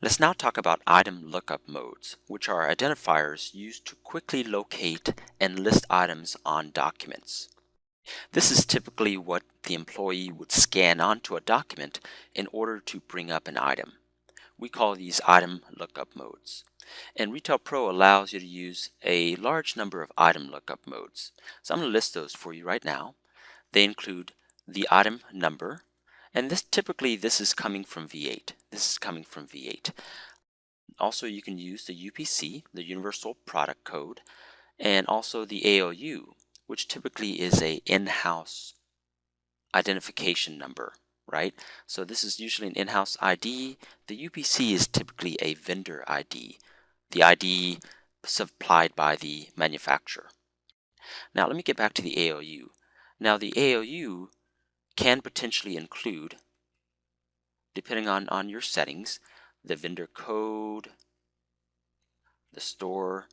Let's now talk about item lookup modes, which are identifiers used to quickly locate and list items on documents. This is typically what the employee would scan onto a document in order to bring up an item. We call these item lookup modes. And Retail Pro allows you to use a large number of item lookup modes. So I'm going to list those for you right now. They include the item number, and this is coming from V8. This is coming from V8. Also, you can use the UPC, the Universal Product Code, and also the AOU, which typically is a in-house identification number, right? So this is usually an in-house ID. The UPC is typically a vendor ID, the ID supplied by the manufacturer. Now let me get back to the AOU. Now the AOU can potentially include, depending on your settings, the vendor code, the store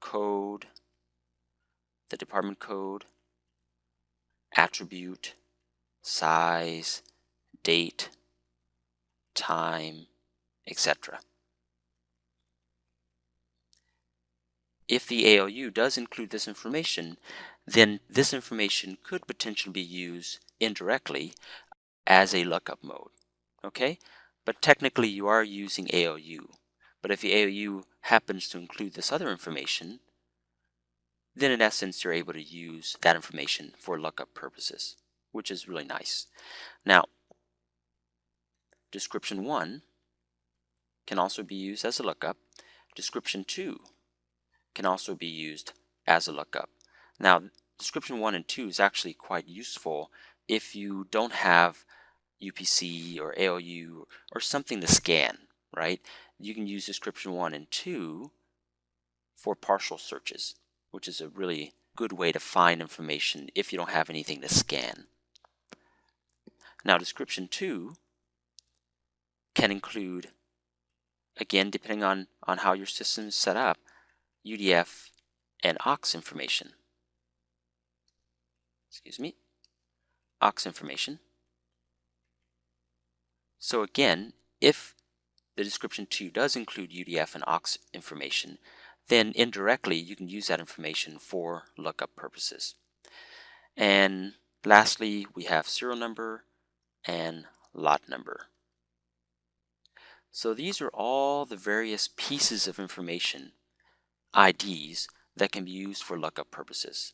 code, the department code, attribute, size, date, time, etc. If the AOU does include this information, then this information could potentially be used indirectly as a lookup mode. Okay? But technically you are using AOU. But if the AOU happens to include this other information, then in essence you're able to use that information for lookup purposes, which is really nice. Now, description 1 can also be used as a lookup. Description 2 can also be used as a lookup. Now, description 1 and 2 is actually quite useful if you don't have UPC or AOU or something to scan, right? You can use description 1 and 2 for partial searches, which is a really good way to find information if you don't have anything to scan. Now, description 2 can include, again, depending on how your system is set up, UDF and AUX information. AUX information. So again, if the description 2 does include UDF and AUX information, then indirectly you can use that information for lookup purposes. And lastly, we have serial number and lot number. So these are all the various pieces of information, IDs, that can be used for lookup purposes.